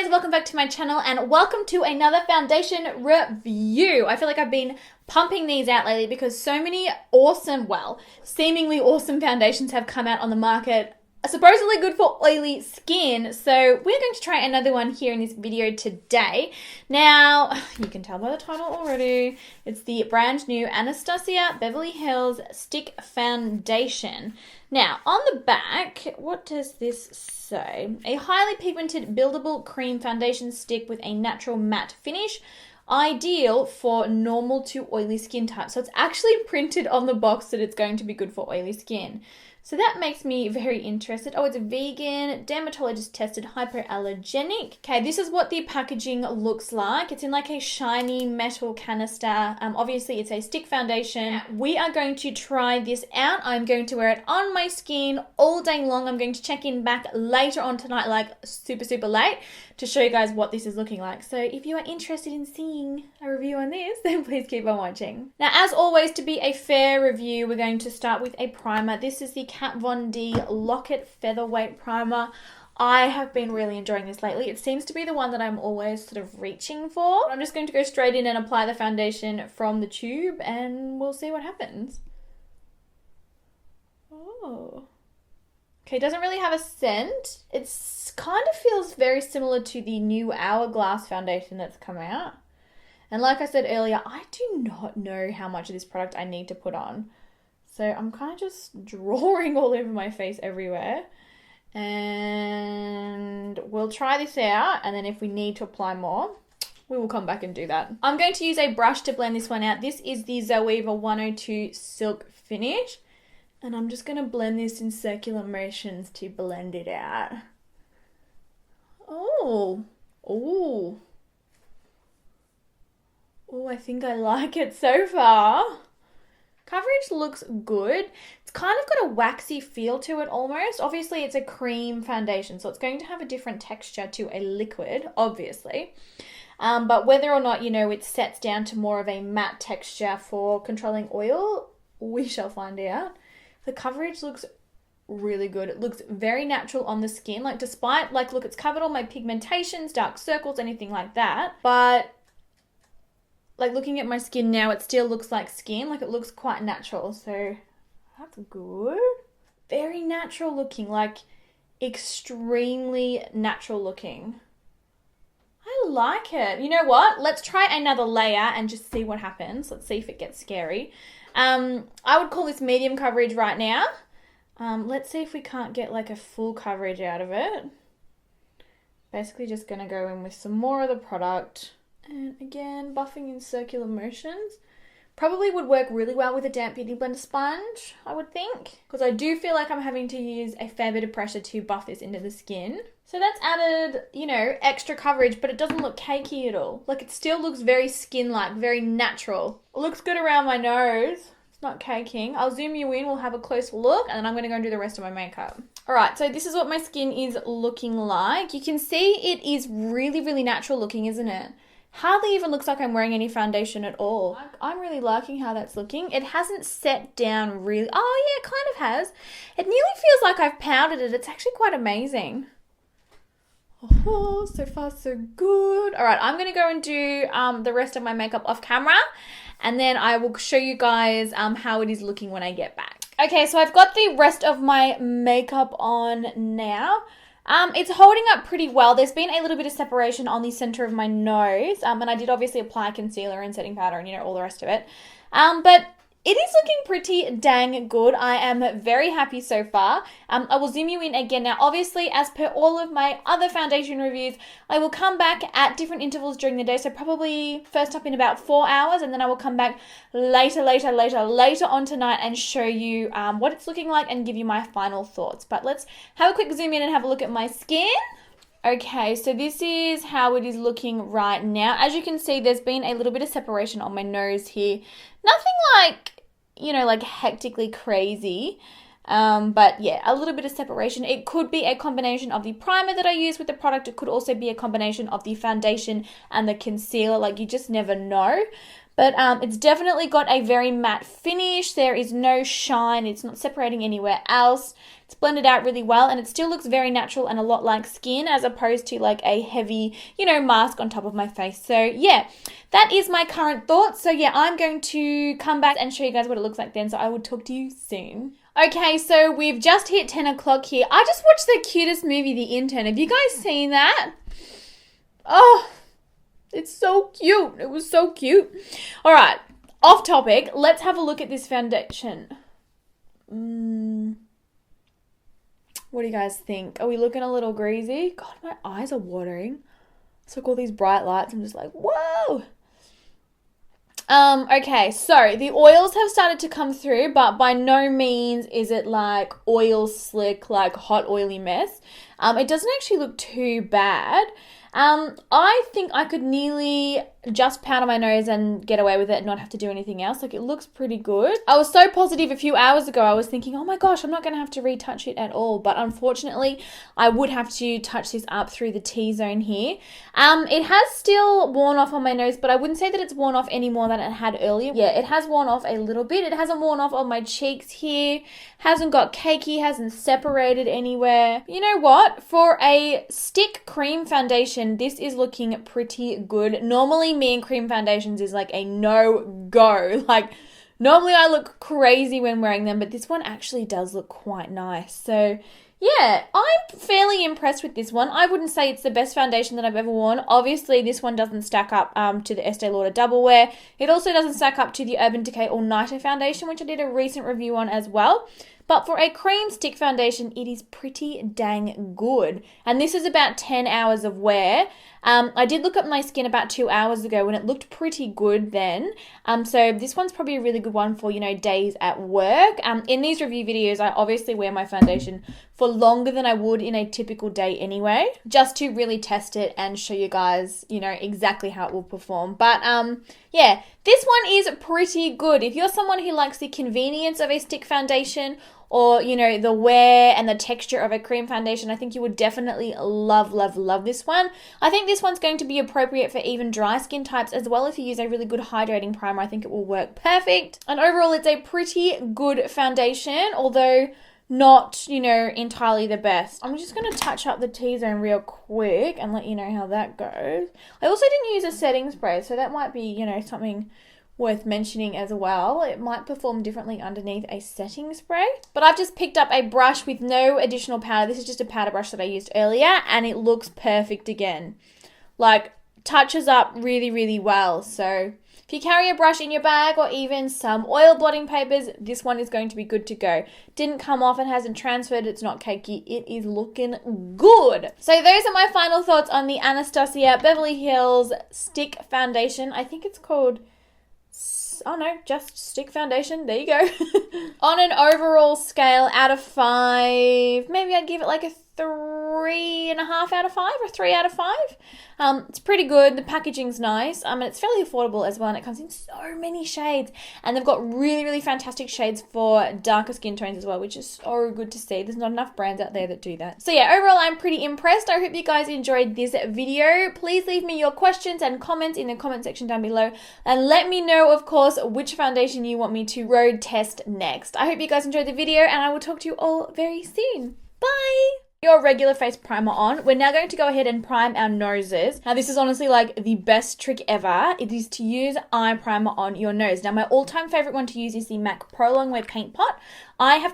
guys, welcome back to my channel and welcome to another foundation review. I feel like I've been pumping these out lately because so many awesome, well, seemingly awesome foundations have come out on the market, supposedly good for oily skin. So we're going to try another one here in this video today. Now, you can tell by the title already, it's the brand new Anastasia Beverly Hills Stick Foundation. Now, on the back, what does this say? A highly pigmented buildable cream foundation stick with a natural matte finish, ideal for normal to oily skin types. So it's actually printed on the box that it's going to be good for oily skin. So that makes me very interested. Oh, it's a vegan, dermatologist tested, hypoallergenic. Okay, this is what the packaging looks like. It's in like a shiny metal canister. Obviously it's a stick foundation. We are going to try this out. I'm going to wear it on my skin all day long. I'm going to check in back later on tonight, like super late, to show you guys what this is looking like. So if you are interested in seeing a review on this, then please keep on watching. Now, as always, to be a fair review, we're going to start with a primer. This is the Kat Von D Lock-It Featherweight Primer. I have been really enjoying this lately. It seems to be the one that I'm always sort of reaching for. I'm just going to go straight in and apply the foundation from the tube and we'll see what happens. Oh. Okay, it doesn't really have a scent. It's kind of feels very similar to the new Hourglass foundation that's come out. And like I said earlier, I do not know how much of this product I need to put on. So I'm kind of just drawing all over my face everywhere. And we'll try this out. And then if we need to apply more, we will come back and do that. I'm going to use a brush to blend this one out. This is the Zoeva 102 Silk Finish. And I'm just going to blend this in circular motions to blend it out. Oh, I think I like it so far. Coverage looks good. It's kind of got a waxy feel to it almost. Obviously, it's a cream foundation, so it's going to have a different texture to a liquid, obviously. But whether or not, it sets down to more of a matte texture for controlling oil, we shall find out. The coverage looks really good. It looks very natural on the skin. Like, despite, look, it's covered all my pigmentations, dark circles, anything like that. But looking at my skin now, it still looks like skin. It looks quite natural. So that's good. Very natural looking, extremely natural looking. I like it. You know what? Let's try another layer and just see what happens. Let's see if it gets scary. I would call this medium coverage right now. Let's see if we can't get a full coverage out of it. Basically just going to go in with some more of the product. And again, buffing in circular motions. Probably would work really well with a damp beauty blender sponge, I would think. Because I do feel like I'm having to use a fair bit of pressure to buff this into the skin. So that's added, extra coverage, but it doesn't look cakey at all. It still looks very skin-like, very natural. It looks good around my nose. It's not caking. I'll zoom you in, we'll have a closer look, and then I'm going to go and do the rest of my makeup. Alright, so this is what my skin is looking like. You can see it is really natural looking, isn't it? Hardly even looks like I'm wearing any foundation at all. I'm really liking how that's looking. It hasn't set down really. Oh yeah, it kind of has. It nearly feels like I've powdered it. It's actually quite amazing. Oh, so far so good. All right, I'm going to go and do the rest of my makeup off camera. And then I will show you guys how it is looking when I get back. Okay, so I've got the rest of my makeup on now. It's holding up pretty well. There's been a little bit of separation on the center of my nose. And I did obviously apply concealer and setting powder and, all the rest of it. But it is looking pretty dang good. I am very happy so far. I will zoom you in again now. Obviously, as per all of my other foundation reviews, I will come back at different intervals during the day. So probably first up in about 4 hours, and then I will come back later on tonight and show you what it's looking like and give you my final thoughts. But let's have a quick zoom in and have a look at my skin. Okay, so this is how it is looking right now. As you can see, there's been a little bit of separation on my nose here. Nothing hectically crazy. But yeah, a little bit of separation. It could be a combination of the primer that I use with the product. It could also be a combination of the foundation and the concealer. You just never know. But it's definitely got a very matte finish. There is no shine. It's not separating anywhere else. It's blended out really well, and it still looks very natural and a lot like skin as opposed to like a heavy, mask on top of my face. So yeah, that is my current thoughts. So yeah, I'm going to come back and show you guys what it looks like then. So I will talk to you soon. Okay, so we've just hit 10 o'clock here. I just watched the cutest movie, The Intern. Have you guys seen that? Oh, it's so cute. It was so cute. All right, off topic. Let's have a look at this foundation. What do you guys think? Are we looking a little greasy? God, my eyes are watering. It's like all these bright lights. I'm just like, whoa. Okay, so the oils have started to come through, but by no means is it like oil slick, like hot oily mess. It doesn't actually look too bad. I think I could nearly just powder my nose and get away with it and not have to do anything else. Like, it looks pretty good. I was so positive a few hours ago. I was thinking, oh my gosh, I'm not going to have to retouch it at all. But unfortunately, I would have to touch this up through the T-zone here. It has still worn off on my nose, but I wouldn't say that it's worn off any more than it had earlier. Yeah, it has worn off a little bit. It hasn't worn off on my cheeks here. Hasn't got cakey, hasn't separated anywhere. You know what? For a stick cream foundation, this is looking pretty good. Normally, me and cream foundations is like a no-go. Like, normally I look crazy when wearing them, but this one actually does look quite nice. So, yeah, I'm fairly impressed with this one. I wouldn't say it's the best foundation that I've ever worn. Obviously, this one doesn't stack up to the Estee Lauder Double Wear. It also doesn't stack up to the Urban Decay All Nighter foundation, which I did a recent review on as well. But for a cream stick foundation, it is pretty dang good. And this is about 10 hours of wear. I did look at my skin about 2 hours ago and it looked pretty good then. So this one's probably a really good one for, days at work. In these review videos, I obviously wear my foundation for longer than I would in a typical day anyway, just to really test it and show you guys, exactly how it will perform. But yeah, this one is pretty good. If you're someone who likes the convenience of a stick foundation or, the wear and the texture of a cream foundation, I think you would definitely love, love, love this one. I think this one's going to be appropriate for even dry skin types as well. If you use a really good hydrating primer, I think it will work perfect. And overall, it's a pretty good foundation, although not, entirely the best. I'm just going to touch up the T-zone real quick and let you know how that goes. I also didn't use a setting spray, so that might be, something worth mentioning as well. It might perform differently underneath a setting spray. But I've just picked up a brush with no additional powder. This is just a powder brush that I used earlier, and it looks perfect again. Like, touches up really, really well. So if you carry a brush in your bag or even some oil blotting papers, this one is going to be good to go. Didn't come off and hasn't transferred. It's not cakey. It is looking good. So those are my final thoughts on the Anastasia Beverly Hills Stick Foundation. I think it's called, oh no, just stick foundation. There you go. On an overall scale out of 5, maybe I'd give it like a 3.5 out of 5 or 3 out of 5. It's pretty good. The packaging's nice. And it's fairly affordable as well, and it comes in so many shades. And they've got really, really fantastic shades for darker skin tones as well, which is so good to see. There's not enough brands out there that do that. So yeah, overall, I'm pretty impressed. I hope you guys enjoyed this video. Please leave me your questions and comments in the comment section down below, and let me know, of course, which foundation you want me to road test next. I hope you guys enjoyed the video, and I will talk to you all very soon. Bye! Your regular face primer on. We're now going to go ahead and prime our noses. Now, this is honestly like the best trick ever. It is to use eye primer on your nose. Now, my all-time favorite one to use is the MAC Pro Longwear Paint Pot. I have